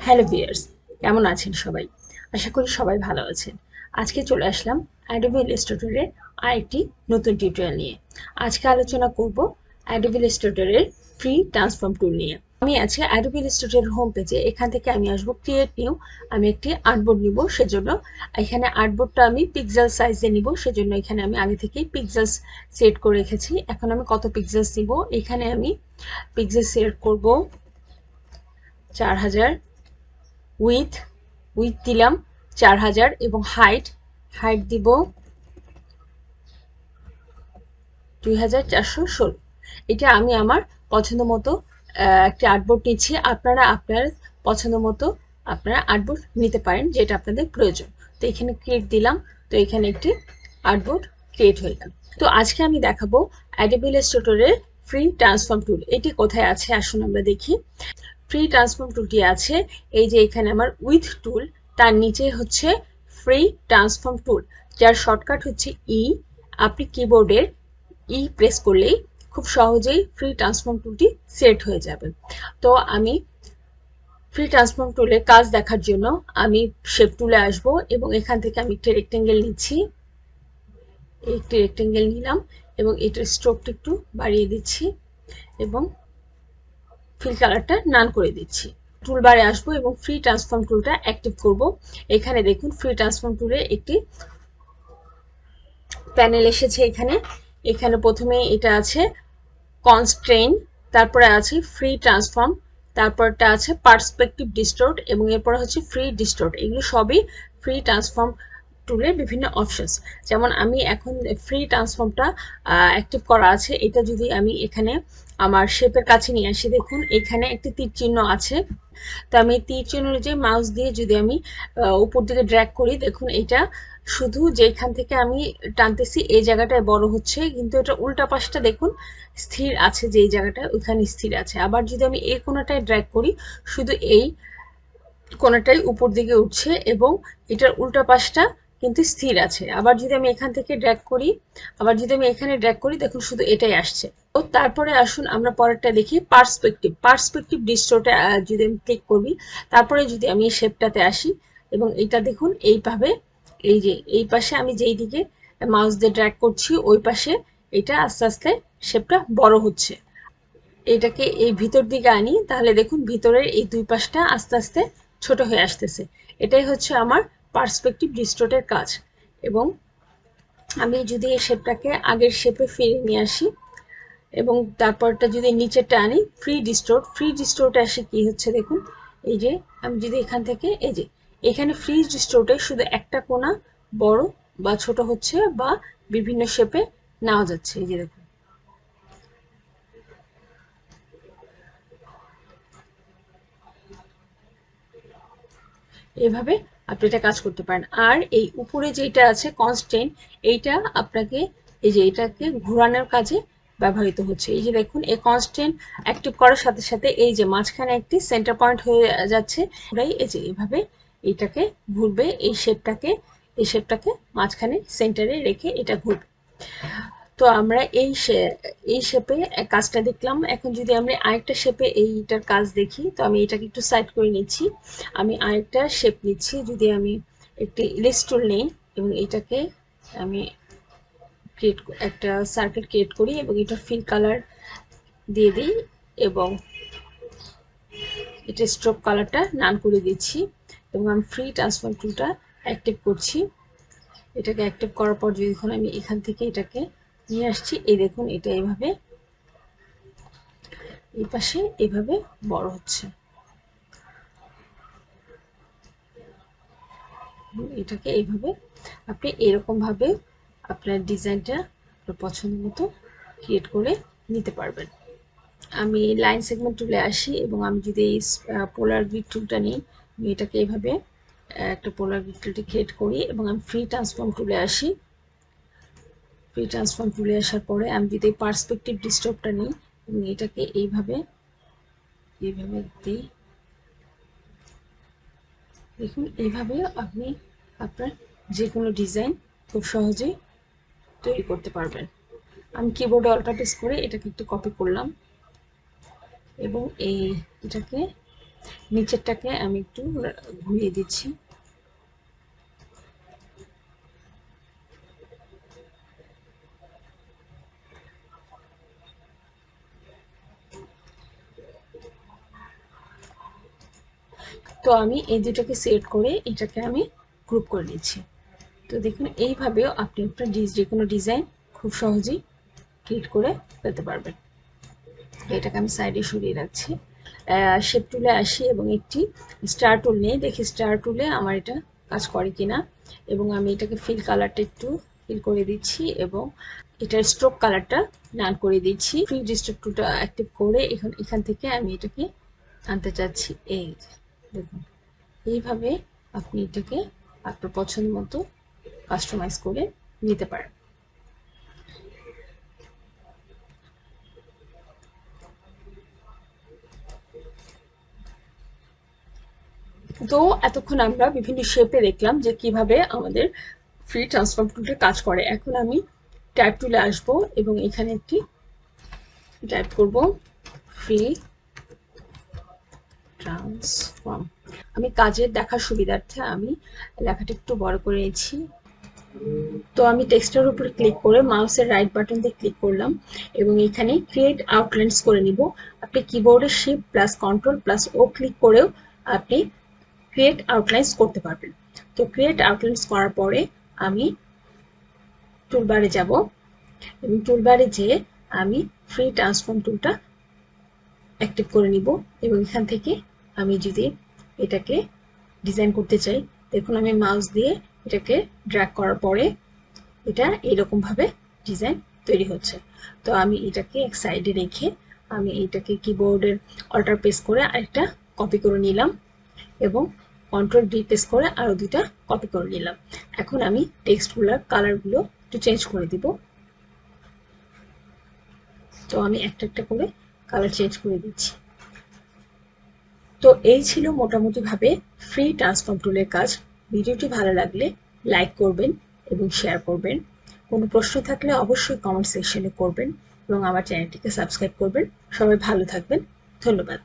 Hello viewers, কেমন আছেন সবাই? আশা করি সবাই ভালো আছেন। আজকে চলে আসলাম অ্যাডোবি ইলাস্ট্রেটরের আরেকটি নতুন টিউটোরিয়াল নিয়ে। আজকে আলোচনা করব অ্যাডোবি ইলাস্ট্রেটরের ফ্রি ট্রান্সফর্ম টুল নিয়ে। আমি আছি অ্যাডোবি ইলাস্ট্রেটরের হোম পেজে। এখান থেকে আমি আসবো ক্রিয়েট নিউ। আমি একটি আর্টবোর্ড নিব, সেজন্য এখানে আর্টবোর্ডটা আমি পিক্সেল সাইজে নিব, সেজন্য এখানে আমি আগে থেকেই পিক্সেলস সেট করে রেখেছি। এখন আমি কত পিক্সেলস নিব, এখানে আমি পিক্সেল সেট করব 4000। উইথ উইথ দিলাম 4000 এবং হাইট হাইট দিব 2416। এটা আমি আমার পছন্দ মতো একটি আর্টবোর্ড নিচ্ছি। আপনারা আপনার পছন্দ মতো আপনারা আর্টবোর্ড নিতে পারেন, যেটা আপনাদের প্রয়োজন। তো এখানে ক্রিয়েট দিলাম। তো এখানে একটি আর্টবোর্ড ক্রিয়েট হয়ে গেল। তো আজকে আমি দেখাবো অ্যাডোবি ইলাস্ট্রেটরের ফ্রি ট্রান্সফর্ম টুল। এটি কোথায় আছে আসুন আমরা দেখি। ফ্রি ট্রান্সফর্ম টুলটি আছে এই যে এখানে আমার উইথ টুল, তার নিচে হচ্ছে ফ্রি ট্রান্সফর্ম টুল, যার শর্টকাট হচ্ছে ই। আপনি কিবোর্ডের ই প্রেস করলেই খুব সহজেই ফ্রি ট্রান্সফর্ম টুলটি সেট হয়ে যাবে। তো আমি ফ্রি ট্রান্সফর্ম টুলের কাজ দেখার জন্য আমি শেপ টুলে আসবো এবং এখান থেকে আমি একটি রেক্টেঙ্গেল নিচ্ছি। একটি রেক্টেঙ্গেল নিলাম এবং এটার স্ট্রোকটা একটু বাড়িয়ে দিচ্ছি এবং ফিল কালারটা নান করে দিচ্ছি। টুলবারে আসবো এবং ফ্রি ট্রান্সফর্ম টুলটা অ্যাক্টিভ করব। এখানে দেখুন ফ্রি ট্রান্সফর্ম টুলে একটি প্যানেল এসেছে। এখানে এখানে প্রথমে এটা আছে কনস্ট্রেইন, তারপরে আছে ফ্রি ট্রান্সফর্ম, তারপরটা আছে পার্সপেক্টিভ ডিস্টোর্ট এবং এরপর হচ্ছে ফ্রি ডিস্টোর্ট। এগুলো সবই ফ্রি ট্রান্সফর্ম টুলের বিভিন্ন অপশনস। যেমন আমি এখন ফ্রি ট্রান্সফর্মটা অ্যাক্টিভ করা আছে, এটা যদি আমি এখানে আমার শেপের কাছে নিয়ে আসি, দেখুন এখানে একটি তীর চিহ্ন আছে। তো আমি তীর চিহ্ন যে মাউস দিয়ে যদি আমি উপর দিকে ড্র্যাগ করি, দেখুন এটা শুধু যেখান থেকে আমি টানতেছি এই জায়গাটায় বড় হচ্ছে, কিন্তু এটা উল্টা পাশটা দেখুন স্থির আছে, যে এই জায়গাটায় ওইখানে স্থির আছে। আবার যদি আমি এই কোণাটায় ড্র্যাগ করি, শুধু এই কোণাটাই উপর দিকে উঠছে এবং এটার উল্টা পাশটা কিন্তু স্থির আছে। আবার যদি আমি এখান থেকে ড্র্যাগ করি, আবার যদি আমি এখানে ড্র্যাগ করি, দেখুন শুধু এটাই আসছে। তো তারপরে আসুন আমরা পরেরটা দেখি, পার্সপেক্টিভ। পার্সপেক্টিভ ডিস্টোর্টে যদি আমি ক্লিক করি, তারপরে যদি আমি এই শেপটাতে আসি এবং এটা দেখুন এইভাবে, এই যে এই পাশে আমি যেই দিকে মাউস দিয়ে ড্র্যাগ করছি ওই পাশে এটা আস্তে আস্তে শেপটা বড় হচ্ছে। এটাকে এই ভিতর দিকে আনি, তাহলে দেখুন ভিতরের এই দুই পাশটা আস্তে আস্তে ছোট হয়ে আসতেছে। এটাই হচ্ছে আমার পার্সপেক্টিভ ডিস্টোর্টের কাজ। এবং আমি যদি এই শেপটাকে আগের শেপে ফিরিয়ে নিয়ে আসি এবং তারপরটা যদি নিচেরটা আনি ফ্রি ডিস্টোর্ট, ফ্রি ডিস্টোর্টে আসে কি হচ্ছে দেখুন, এই যে আমি যদি এখান থেকে এই যে এখানে ফ্রি ডিস্টোর্টে শুধু একটা কোণা বড় বা ছোট হচ্ছে বা বিভিন্ন শেপে নেওয়া যাচ্ছে। এই যে দেখুন এভাবে আপনি এটা কাজ করতে পারেন। আর এই উপরে যেটা আছে কনস্ট্যান্ট, এইটা আপনাকে এই যে এটাকে ঘোরানোর কাজে ব্যবহৃত হচ্ছে। এই যে দেখুন এই কনস্ট্যান্ট অ্যাক্টিভ করার সাথে সাথে এই যে মাঝখানে একটি সেন্টার পয়েন্ট হয়ে যাচ্ছে, এই যে এভাবে এইটাকে ঘুরবে, এই শেপটাকে মাঝখানে সেন্টারে রেখে এটা ঘুরবে। তো আমরা এই শেপে কাজটা দেখলাম। এখন যদি আমরা আরেকটা শেপে এইটার কাজ দেখি, তো আমি এটাকে একটু সাইড করে নিচ্ছি। আমি আরেকটা শেপ নিচ্ছি, যদি আমি একটি ইরেজ টুল নেই এবং এটাকে আমি একটা সার্কেল ক্রিয়েট করি এবং এটা ফিল কালার দিয়ে দিই এবং এটা স্ট্রোক কালারটা নান করে দিচ্ছি এবং আমি ফ্রি ট্রান্সফর্ম টুলটা অ্যাক্টিভ করছি। এটাকে অ্যাক্টিভ করার পর যখন আমি এখান থেকে এটাকে নিয়ে আসছি, এই দেখুন এটা এইভাবে এই পাশে এভাবে বড় হচ্ছে। এটাকে এইভাবে আপনি এরকম ভাবে আপনার ডিজাইনটা আপনার পছন্দ মতো ক্রিয়েট করে নিতে পারবেন। আমি লাইন সেগমেন্ট টুলে আসি এবং আমি যদি এই পোলার গ্রিড টুলটা নিই, আমি এটাকে এইভাবে একটা পোলার গ্রিড টুলটি ক্রিয়েট করি এবং আমি ফ্রি ট্রান্সফর্ম টুলে আসি। ফ্রি ট্রান্সফর্ম টুলে আসার পরে আমি যদি পার্সপেক্টিভ ডিস্টর্বটা নিই এবং এটাকে এইভাবে দিই, দেখুন এইভাবে আপনি আপনার যে কোনো ডিজাইন খুব সহজেই তৈরি করতে পারবেন। আমি কিবোর্ডে অল্টার প্রেস করে এটাকে একটু কপি করলাম এবং এটাকে নিচেরটাকে আমি একটু ঘুরিয়ে দিচ্ছি। তো আমি এই দুটাকে সিলেক্ট করে এটাকে আমি গ্রুপ করে নিচ্ছি। তো দেখুন এইভাবেও আপনি আপনার যে কোনো ডিজাইন খুব সহজেই ক্রিয়েট করে ফেলতে পারবেন। এটাকে আমি সাইডে সরিয়ে রাখছি। শেপ টুলে আসি এবং একটি স্টার টুল নিয়ে দেখি স্টার টুলে আমার এটা কাজ করে কিনা, এবং আমি এটাকে ফিল কালারটা একটু ফিল করে দিচ্ছি এবং এটার স্ট্রোক কালারটা ডান করে দিচ্ছি। ফ্রি ডিস্ট্রিক্ট টুলটা অ্যাক্টিভ করে এখান থেকে আমি এটাকে আনতে চাচ্ছি। এই দেখুন এইভাবে আপনি এটাকে আপনার পছন্দ মতো কাস্টমাইজ করে নিতে পারেন। তো এতক্ষণ আমরা বিভিন্ন শেপে দেখলাম যে কিভাবে আমাদের ফ্রি ট্রান্সফর্ম টুলটা কাজ করে। এখন আমি টাইপ টুলে আসব এবং এখানে একটি টাইপ করব ফ্রি ট্রান্সফর্ম। আমি কাজের দেখার সুবিধার্থে আমি লেখাটা একটু বড় করে নিয়েছি। তো আমি টেক্সটের উপর ক্লিক করে মাউসের রাইট বাটন দিয়ে ক্লিক করলাম এবং এখানে ক্রিয়েট আউটলাইন্স করে নিব। আপনি কিবোর্ডে শিফট প্লাস কন্ট্রোল প্লাস ও ক্লিক করেও আপনি ক্রিয়েট আউটলাইন্স করতে পারবেন। তো ক্রিয়েট আউটলাইন্স করার পরে আমি টুলবারে যাব এবং টুলবারে যেয়ে আমি ফ্রি ট্রান্সফর্ম টুলটা অ্যাক্টিভ করে নিব এবং এখান থেকে আমি যদি এটাকে ডিজাইন করতে চাই, দেখুন আমি মাউস দিয়ে এটাকে ড্র্যাগ করার পরে এটা এরকমভাবে ডিজাইন তৈরি হচ্ছে। তো আমি এটাকে এক সাইডে রেখে আমি এটাকে কিবোর্ডের অল্টার প্রেস করে আরেকটা কপি করে নিলাম এবং কন্ট্রোল ডি প্রেস করে আরো দুইটা কপি করে নিলাম। এখন আমি টেক্সটগুলোর কালারগুলো একটু চেঞ্জ করে দিব। তো আমি একটা একটা করে কালার চেঞ্জ করে দিচ্ছি। তো এই ছিল মোটামুটি ভাবে ফ্রি ট্রান্সফর্ম টুলের কাজ। ভিডিওটি ভালো লাগলে লাইক করবেন এবং শেয়ার করবেন। কোনো প্রশ্ন থাকলে অবশ্যই কমেন্ট সেকশনে করবেন এবং আমার চ্যানেলটিকে সাবস্ক্রাইব করবেন। সবাই ভালো থাকবেন। ধন্যবাদ।